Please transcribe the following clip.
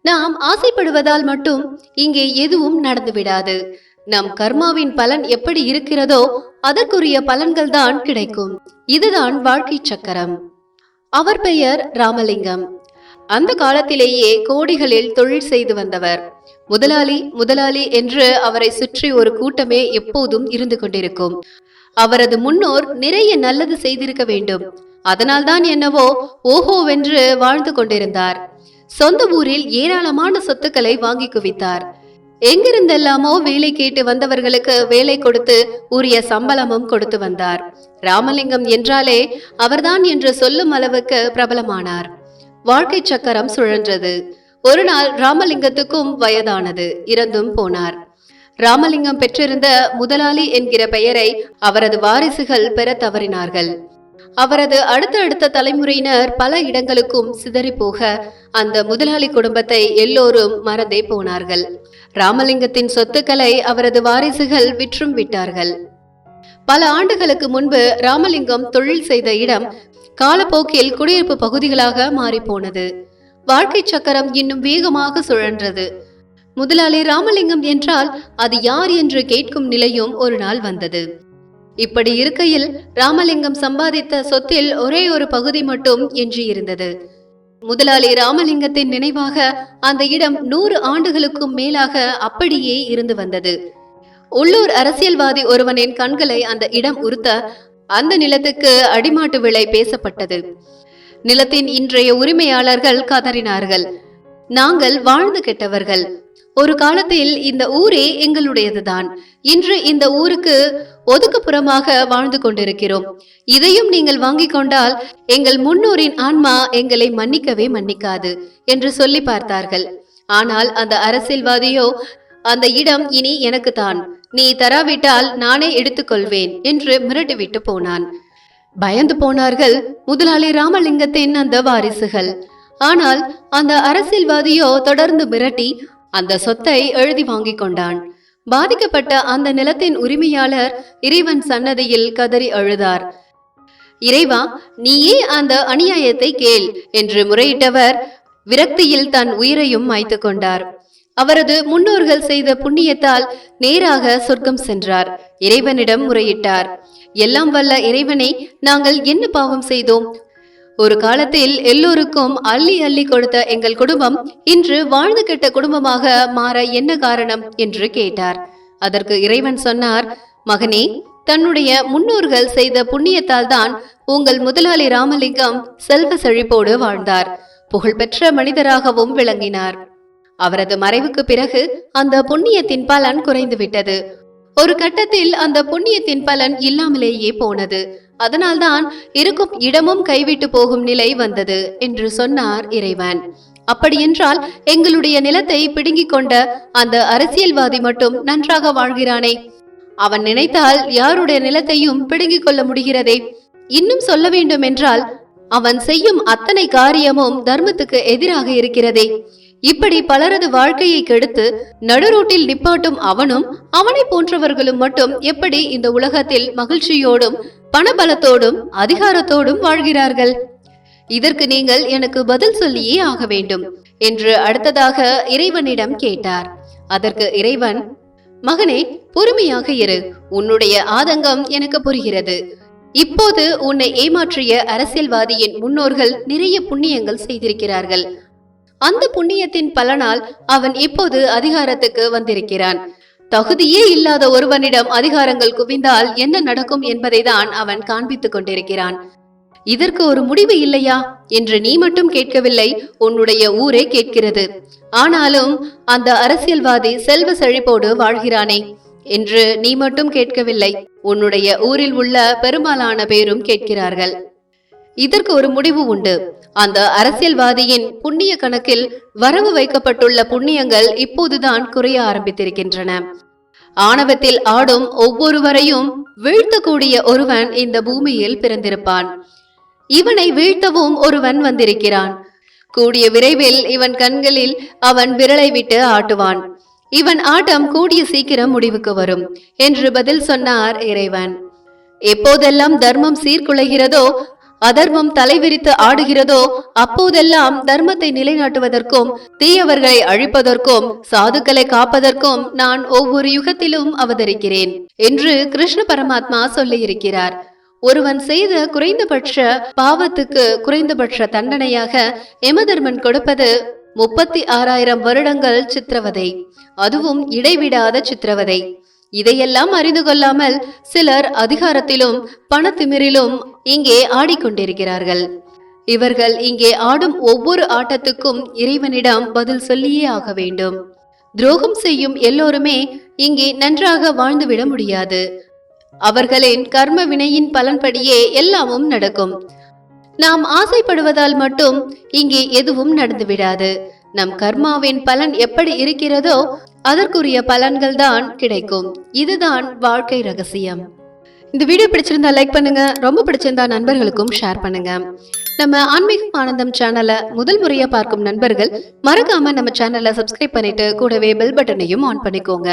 நாம் ஆசைப்படுவதால் மட்டும் இங்கே எதுவும் நடந்து விடாது. நம் கர்மாவின் பலன் எப்படி இருக்கிறதோ அதற்குரிய பலன்கள் தான் கிடைக்கும். இதுதான் வாழ்க்கை சக்கரம். அவர் பெயர் ராமலிங்கம். அந்த காலத்திலேயே கோடிகளில் தொழில் செய்து வந்தவர். முதலாளி முதலாளி என்று அவரை சுற்றி ஒரு கூட்டமே எப்போதும் இருந்து கொண்டிருக்கும். அவரது முன்னோர் நிறைய நல்லது செய்திருக்க வேண்டும். அதனால்தான் என்னவோ ஓஹோவென்று வாழ்ந்து கொண்டிருந்தார். சொந்த ஊரில் ஏராளமான சொத்துக்களை வாங்கி குவித்தார். எங்கிருந்தெல்லாமோ வேலை கேட்டு வந்தவர்களுக்கு வேலை கொடுத்து உரிய சம்பளமும் கொடுத்து வந்தார். ராமலிங்கம் என்றாலே அவர்தான் என்று சொல்லும் அளவுக்கு பிரபலமானார். வாழ்க்கை சக்கரம் சுழன்றது. ஒரு நாள் ராமலிங்கத்துக்கும் வயதானது. இறந்தும் போனார். ராமலிங்கம் பெற்றிருந்த முதலாளி என்கிற பெயரை அவரது வாரிசுகள் பெற தவறினார்கள். அவரது அடுத்த தலைமுறையினர் பல இடங்களுக்கும் சிதறி போக அந்த முதலாளி குடும்பத்தை எல்லோரும் மறந்தே போனார்கள். ராமலிங்கத்தின் சொத்துக்களை அவரது வாரிசுகள் விற்றும் விட்டார்கள். பல ஆண்டுகளுக்கு முன்பு ராமலிங்கம் தொழில் செய்த இடம் காலப்போக்கில் குடியிருப்பு பகுதிகளாக மாறிப்போனது. வாழ்க்கை சக்கரம் இன்னும் வேகமாக சுழன்றது. முதலாளி ராமலிங்கம் என்றால் அது யார் என்று கேட்கும் நிலையும் ஒரு நாள் வந்தது. இப்படி இருக்கையில் ராமலிங்கம் சம்பாதித்த சொத்தில் ஒரே ஒரு பகுதி மட்டும் எஞ்சியிருந்தது. முதலாளி ராமலிங்கத்தின் நினைவாக அந்த இடம் 100 ஆண்டுகளுக்கும் மேலாக அப்படியே இருந்து வந்தது. உள்ளூர் அரசியல்வாதி ஒருவனின் கண்களை அந்த இடம் உறுத்த அந்த நிலத்துக்கு அடிமாட்டு விலை பேசப்பட்டது. நிலத்தின் இன்றைய உரிமையாளர்கள் கதறினார்கள், நாங்கள் வாழ்ந்து கெட்டவர்கள். ஒரு காலத்தில் இந்த ஊரே எங்களுடையதுதான். இன்று இந்த ஊருக்கு ஒதுக்குப்புறமாக வாழ்ந்து கொண்டிருக்கிறோம். இதையும் நீங்கள் வாங்கிக் கொண்டால் எங்கள் முன்னோரின் ஆன்மா எங்களை மன்னிக்கவே மன்னிக்காது என்று சொல்லி பார்த்தார்கள். ஆனால் அந்த அரசியல்வாதியோ, அந்த இடம் இனி எனக்கு தான், நீ தராவிட்டால் நானே எடுத்துக்கொள்வேன் என்று மிரட்டிவிட்டு போனான். பயந்து போனார்கள் முதலாளி ராமலிங்கத்தின் அந்த வாரிசுகள். ஆனால் அந்த அரசியல்வாதியோ தொடர்ந்து மிரட்டி அந்த சொத்தை எழுதி வாங்கிக் கொண்டான். பாதிக்கப்பட்ட அந்த நிலத்தின் உரிமையாளர் இறைவன் சன்னதியில் கதறி அழுதார். இறைவா, நீயே அந்த அநியாயத்தை கேள் என்று முறையிட்டவர் விரக்தியில் தன் உயிரையும் மாய்த்து கொண்டார். அவரது முன்னோர்கள் செய்த புண்ணியத்தால் நேராக சொர்க்கம் சென்றார். இறைவனிடம் முறையிட்டார், எல்லாம் வல்ல இறைவனை, நாங்கள் என்ன பாவம் செய்தோம்? ஒரு காலத்தில் எல்லோருக்கும் அள்ளி அள்ளி கொடுத்த எங்கள் குடும்பம் இன்று வாழ்ந்து கெட்ட குடும்பமாக மாற என்ன காரணம் என்று கேட்டார். அதற்கு இறைவன் சொன்னார், மகனே, தன்னுடைய முன்னோர்கள் செய்த புண்ணியத்தால் தான் உங்கள் முதலாளி ராமலிங்கம் செல்வ செழிப்போடு வாழ்ந்தார். புகழ்பெற்ற மனிதராகவும் விளங்கினார். அவரது மறைவுக்கு பிறகு அந்த புண்ணியத்தின் பலன் குறைந்துவிட்டது. ஒரு கட்டத்தில் அந்த புண்ணியத்தின் பலன் இல்லாமலேயே போனது. அதனால்தான் இருக்கும் இடமும் கைவிட்டு போகும் நிலை வந்தது என்று சொன்னார் இறைவன். அப்படியென்றால் எங்களுடைய நிலத்தை பிடுங்கிக் கொண்ட அந்த அரசியல்வாதி மட்டும் நன்றாக வாழ்கிறானே, அவன் நினைத்தால் யாருடைய நிலத்தையும் பிடுங்கிக் கொள்ள முடிகிறதே. இன்னும் சொல்ல வேண்டும் என்றால் அவன் செய்யும் அத்தனை காரியமும் தர்மத்துக்கு எதிராக இருக்கிறதே. இப்படி பலரது வாழ்க்கையை கெடுத்து நடுரோட்டில் நிப்பாட்டும் அவனும் அவனை போன்றவர்களும் மட்டும் எப்படி இந்த உலகத்தில் மகிழ்ச்சியோடும் பணபலத்தோடும் அதிகாரத்தோடும் வாழ்கிறார்கள்? இதற்கு நீங்கள் எனக்கு பதில் சொல்லியே ஆக வேண்டும் என்று அடுத்ததாக இறைவனிடம் கேட்டார். அதற்கு இறைவன், மகனே, பொறுமையாக இரு. உன்னுடைய ஆதங்கம் எனக்கு புரிகிறது. இப்போது உன்னை ஏமாற்றிய அரசியல்வாதியின் முன்னோர்கள் நிறைய புண்ணியங்கள் செய்திருக்கிறார்கள். அந்த புண்ணியத்தின் பலனால் அவன் இப்போது அதிகாரத்துக்கு வந்திருக்கிறான். தகுதியே இல்லாத ஒருவனிடம் அதிகாரங்கள் குவிந்தால் என்ன நடக்கும் என்பதை தான் அவன் காண்பித்துக் கொண்டிருக்கிறான். இதற்கு ஒரு முடிவு இல்லையா என்று நீ மட்டும் கேட்கவில்லை, உன்னுடைய ஊரே கேட்கிறது. ஆனாலும் அந்த அரசியல்வாதி செல்வ செழிப்போடு வாழ்கிறானே என்று நீ மட்டும் கேட்கவில்லை, உன்னுடைய ஊரில் உள்ள பெரும்பாலான பேரும் கேட்கிறார்கள். இதற்கு ஒரு முடிவு உண்டு. அந்த அரசியல்வாதியின் புண்ணிய கணக்கில் வரவு வைக்கப்பட்டுள்ள புண்ணியங்கள் இப்போதுதான் குறைய ஆரம்பித்திருக்கின்றன. ஆணவத்தில் ஆடும் ஒவ்வொருவரையும் வீழ்த்தக்கூடிய ஒருவன் இந்த பூமியில் பிறந்திருப்பான். இவனை வீழ்த்தவும் ஒருவன் வந்திருக்கிறான். கூடிய விரைவில் இவன் கண்களில் அவன் விரலை விட்டு ஆட்டுவான். இவன் ஆட்டம் கூடிய சீக்கிரம் முடிவுக்கு வரும் என்று பதில் சொன்னார் இறைவன். எப்போதெல்லாம் தர்மம் சீர்குலைகிறதோ அதர்மம் தலைவிரித்து ஆடுகிறதோ அப்போதெல்லாம் தர்மத்தை நிலைநாட்டுவதற்கும் தீயவர்களை அழிப்பதற்கும் சாதுக்களை காப்பதற்கும் நான் ஒவ்வொரு யுகத்திலும் அவதரிக்கிறேன் என்று கிருஷ்ண பரமாத்மா சொல்லியிருக்கிறார். ஒருவன் செய்த குறைந்தபட்ச பாவத்துக்கு குறைந்தபட்ச தண்டனையாக யமதர்மன் கொடுப்பது 36,000 வருடங்கள் சித்திரவதை, அதுவும் இடைவிடாத சித்திரவதை. இதையெல்லாம் அறிந்து கொள்ளாமல் சிலர் அதிகாரத்திலும் பணத்திமிரிலும் இங்கே ஆடிக்கொண்டிருக்கிறார்கள். இவர்கள் இங்கே ஆடும் ஒவ்வொரு ஆட்டத்துக்கும் இறைவனிடம் பதில் சொல்லியே ஆக வேண்டும். துரோகம் செய்யும் எல்லோருமே இங்கே நன்றாக வாழ்ந்துவிட முடியாது. அவர்களின் கர்ம வினையின் பலன்படியே எல்லாமும் நடக்கும். நாம் ஆசைப்படுவதால் மட்டும் இங்கே எதுவும் நடந்துவிடாது. நம் கர்மாவின் பலன் எப்படி இருக்கிறதோ அதற்குரிய பலன்கள் தான் கிடைக்கும். இதுதான் வாழ்க்கை ரகசியம். இந்த வீடியோ பிடிச்சிருந்தா லைக் பண்ணுங்க, ரொம்ப பிடிச்சிருந்தா நண்பர்களுக்கும் ஷேர் பண்ணுங்க. நம்ம ஆன்மீகம் ஆனந்தம் சேனலை முதல் முறையா பார்க்கும் நண்பர்கள் மறக்காம நம்ம சேனலை சப்ஸ்கிரைப் பண்ணிட்டு கூடவே பெல் பட்டனையும் ஆன் பண்ணிக்கோங்க.